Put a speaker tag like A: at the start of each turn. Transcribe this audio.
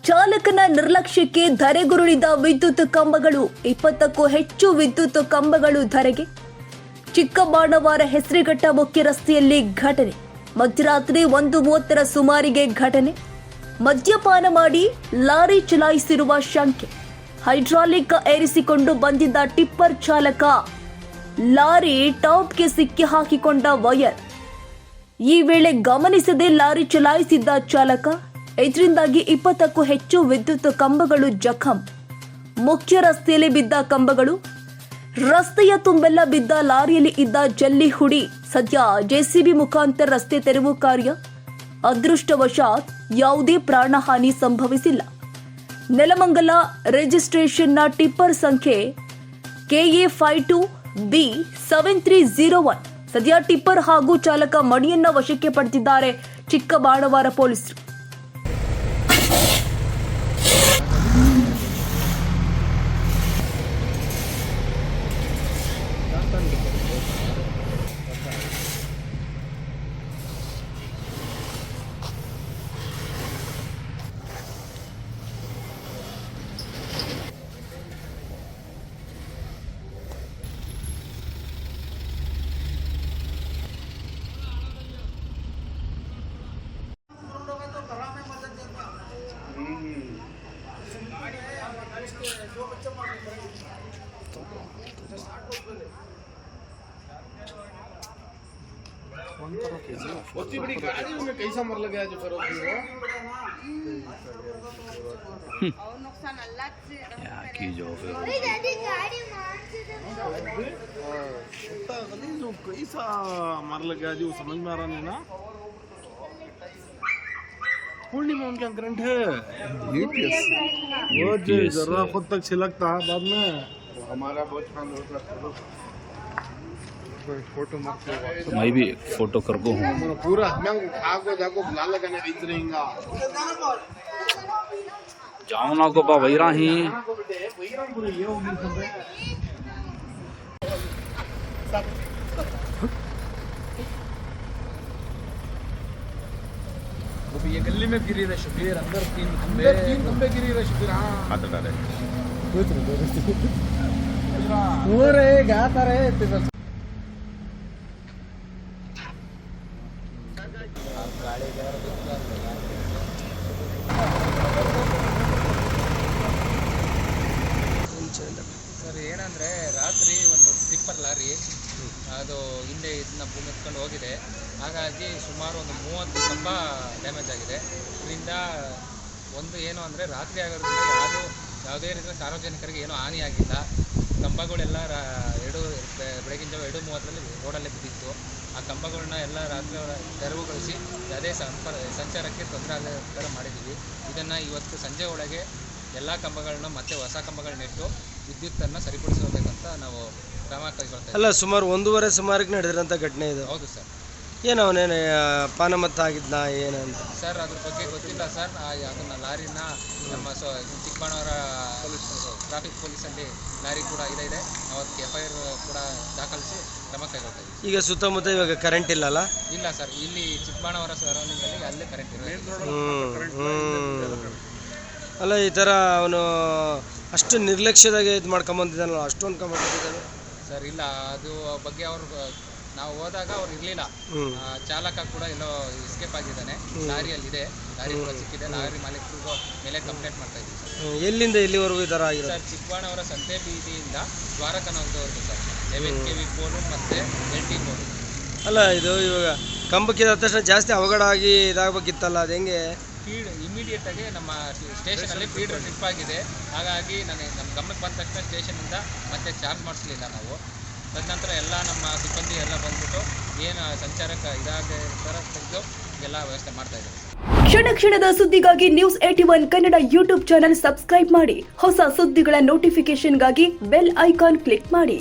A: ಚಾಲಕನ ನಿರ್ಲಕ್ಷ್ಯಕ್ಕೆ ಧರೆಗುರುಳಿದ ವಿದ್ಯುತ್ ಕಂಬಗಳು. 20ಕ್ಕೂ ಹೆಚ್ಚು ವಿದ್ಯುತ್ ಕಂಬಗಳು ಧರೆಗೆ. ಚಿಕ್ಕಬಾಣವಾರ ಹೆಸರಿಘಟ್ಟ ಮುಖ್ಯ ರಸ್ತೆಯಲ್ಲಿ ಘಟನೆ. ಮಧ್ಯರಾತ್ರಿ 1:30 ಸುಮಾರಿಗೆ ಘಟನೆ. ಮದ್ಯಪಾನ ಮಾಡಿ ಲಾರಿ ಚಲಾಯಿಸಿರುವ ಶಂಕೆ. ಹೈಡ್ರಾಲಿಕ್ ಏರಿಸಿಕೊಂಡು ಬಂದಿದ್ದ ಟಿಪ್ಪರ್ ಚಾಲಕ ಲಾರಿ ಟಾಪ್ಗೆ ಸಿಕ್ಕಿ ಹಾಕಿಕೊಂಡ ವಯರ್. ಈ ವೇಳೆ ಗಮನಿಸದೆ ಲಾರಿ ಚಲಾಯಿಸಿದ್ದ ಚಾಲಕ. ಇದರಿಂದಾಗಿ 20ಕ್ಕೂ ಹೆಚ್ಚು ವಿದ್ಯುತ್ ಕಂಬಗಳು ಜಖಂ. ಮುಖ್ಯ ರಸ್ತೆಯಲ್ಲಿ ಬಿದ್ದ ಕಂಬಗಳು. ರಸ್ತೆಯ ತುಂಬೆಲ್ಲ ಬಿದ್ದ ಲಾರಿಯಲ್ಲಿ ಇದ್ದ ಜಲ್ಲಿ ಹುಡಿ. ಸದ್ಯ ಜೆಸಿಬಿ ಮುಖಾಂತರ ರಸ್ತೆ ತೆರವು ಕಾರ್ಯ. ಅದೃಷ್ಟವಶಾತ್ ಯಾವುದೇ ಪ್ರಾಣಹಾನಿ ಸಂಭವಿಸಿಲ್ಲ. ನೆಲಮಂಗಲ ರಿಜಿಸ್ಟ್ರೇಷನ್ನ ಟಿಪ್ಪರ್ ಸಂಖ್ಯೆ KA52B7301. ಸದ್ಯ ಟಿಪ್ಪರ್ ಹಾಗೂ ಚಾಲಕ ಮಣಿಯನ್ನ ವಶಕ್ಕೆ ಪಡೆದಿದ್ದಾರೆ ಚಿಕ್ಕಬಾಣವಾರ ಪೊಲೀಸರು.
B: उतनी बड़ी गाड़ी में कैसा मर लगा जो फिर
C: और नुकसान अल्लाह से
D: की जो फिर
B: जो कैसा मर लगा जो समझ में आ रहा नहीं ना। पूर्णिमा उनका करंट है वो जो जरा खुद तक छिलकता है बाद में हमारा बहुत काम होता है। फोटो मत
D: मैं भी फोटो कर को हूँ
B: पूरा मैं आगो जाको लाल लगाने रही रहेगा
D: जाओ ना को वही रही
E: ये गली में गिरी रहे शबीर अंदर तीन
B: खंबे गिरी रहे शबीर। हाँ
D: हाथ डाले
E: वो रहेगा आता रहे ಸರ್ ಏನಂದರೆ ರಾತ್ರಿ ಒಂದು ಟಿಪ್ಪರ್ ಲಾರಿ ಅದು ಹಿಂದೆ ಇದನ್ನ ಭೂಮಿ ಎತ್ಕೊಂಡು ಹೋಗಿದೆ. ಹಾಗಾಗಿ ಸುಮಾರು ಒಂದು 30 ಕಂಬ ಡ್ಯಾಮೇಜ್ ಆಗಿದೆ. ಇದರಿಂದ ಒಂದು ಏನು ಅಂದರೆ ರಾತ್ರಿ ಆಗೋದ್ರಿಂದ ಯಾವುದೇ ರೀತಿಯ ಸಾರ್ವಜನಿಕರಿಗೆ ಏನೂ ಹಾನಿಯಾಗಿಲ್ಲ. ಕಂಬಗಳೆಲ್ಲ ಬೆಳಗಿನ ಜಾವ 2:30 ರೋಡಲ್ಲೇ ಬಿದ್ದಿತ್ತು. ಆ ಕಂಬಗಳನ್ನ ಎಲ್ಲ ರಾತ್ರಿ ತೆರವುಗೊಳಿಸಿ ಯಾವುದೇ ಸಂಚಾರಕ್ಕೆ ತೊಂದರೆ ಆಗದ ಥರ ಮಾಡಿದ್ದೀವಿ. ಇದನ್ನು ಇವತ್ತು ಸಂಜೆ ಒಳಗೆ ಎಲ್ಲ ಕಂಬಗಳನ್ನ ಮತ್ತೆ ಹೊಸ ಕಂಬಗಳನ್ನಿಟ್ಟು ವಿದ್ಯುತ್ತನ್ನು ಸರಿಪಡಿಸಬೇಕಂತ ನಾವು ಕ್ರಮ ಕೈಗೊಳ್ತೇವೆ.
F: ಅಲ್ಲ, ಸುಮಾರು 1:30 ಸುಮಾರಿಗೆ ನಡೆದಿರೋಂಥ ಘಟನೆ ಇದು.
E: ಹೌದು ಸರ್.
F: ಏನು ಅವನೇನು ಪಾನಮತ್ತ ಆಗಿದ್ನ ಏನಂತ
E: ಸರ್ ಅದ್ರ ಬಗ್ಗೆ ಗೊತ್ತಿಲ್ಲ ಸರ್. ಅದನ್ನು ಲಾರಿನ ನಮ್ಮ ಚಿಕ್ಕಬಾಣವರ ಟ್ರಾಫಿಕ್ ಪೊಲೀಸಲ್ಲಿ ಲಾರಿ ಕೂಡ ಇದೆ. ಅವತ್ತು FIR ಕೂಡ ದಾಖಲಿಸಿ ಕ್ರಮ ಕೈಗೊಳ್ತಾ ಇದ್ದೀವಿ.
F: ಈಗ ಸುತ್ತಮುತ್ತ ಇವಾಗ ಕರೆಂಟ್ ಇಲ್ಲಲ್ಲ?
E: ಇಲ್ಲ ಸರ್, ಇಲ್ಲಿ ಚಿಕ್ಕಬಾಣವರ ಸರೌಂಡಿಂಗಲ್ಲಿ ಅಲ್ಲೇ ಕರೆಂಟ್ ಇದೆ.
F: ಅಲ್ಲ, ಈ ಥರ ಅವನು ಅಷ್ಟು ನಿರ್ಲಕ್ಷ್ಯದಾಗೆ ಇದು ಮಾಡ್ಕೊಂಬಂದಿದ್ದಾನಲ್ಲ, ಅಷ್ಟೊಂದು ಕಂಬಂದಿದ್ದಾನೆ
E: ಸರ್. ಇಲ್ಲ, ಅದು ಬಗ್ಗೆ ಅವರು ನಾವು ಹೋದಾಗ ಅವ್ರು ಇರಲಿಲ್ಲ. ಚಾಲಕ ಕೂಡ ಎಲ್ಲೋ ಎಸ್ಕೇಪ್ ಆಗಿದ್ದಾನೆ. ಲಾರಿಯಲ್ಲಿದೆ, ಲಾರಿ ಕೂಡ ಸಿಕ್ಕಿದೆ. ಲಾರಿ ಮಾಲೀಕರಿಗೂ ಮೇಲೆ ಕಂಪ್ಲೇಂಟ್ ಮಾಡ್ತಾ ಇದ್ದೀವಿ ಸರ್.
F: ಎಲ್ಲಿಂದ ಎಲ್ಲಿವರೆಗೂ ಈ ಥರ ಆಗಿದೆ
E: ಸರ್? ಚಿಕ್ಕಬಾಣವರ ಸಂತೆ ಬೀದಿಯಿಂದ ದ್ವಾರಕನವರೆಗೂ ಸರ್. 11 KV ಪೋಲು ಮತ್ತು LT ಪೋಲು.
F: ಅಲ್ಲ, ಇದು ಇವಾಗ ಕಂಬಕ್ಕಿದ ತಕ್ಷಣ ಜಾಸ್ತಿ ಅವಘಡ ಆಗಿ ಇದಾಗಬೇಕಿತ್ತಲ್ಲ, ಅದು ಹೆಂಗೆ?
E: ಫೀಡ್ ಇಮಿಡಿಯೇಟಾಗಿ ನಮ್ಮ ಸ್ಟೇಷನಲ್ಲಿ ಫೀಡರ್ ಟ್ರಿಪ್ ಆಗಿದೆ. ಹಾಗಾಗಿ ನಮ್ಮ ಗಮನಕ್ಕೆ ಬಂದ ತಕ್ಷಣ ಸ್ಟೇಷನಿಂದ ಮತ್ತೆ ಚಾರ್ಜ್ ಮಾಡಿಸಲಿಲ್ಲ ನಾವು. ತದನಂತರ ಎಲ್ಲ ನಮ್ಮ ಸಿಬ್ಬಂದಿ ಎಲ್ಲ ಬಂದ್ಬಿಟ್ಟು ಏನು ಸಂಚಾರಕ್ಕೆ ಇದಾದ ಥರ ತೆಗೆದು ಎಲ್ಲ ವ್ಯವಸ್ಥೆ ಮಾಡ್ತಾ ಇದ್ದಾರೆ.
A: ಕ್ಷಣ ಕ್ಷಣದ ಸುದ್ದಿಗಾಗಿ News 81 Kannada YouTube channel subscribe ಮಾಡಿ. ಹೊಸ ಸುದ್ದಿಗಳ ನೋಟಿಫಿಕೇಶನ್ಗಾಗಿ ಬೆಲ್ ಐಕಾನ್ ಕ್ಲಿಕ್ ಮಾಡಿ.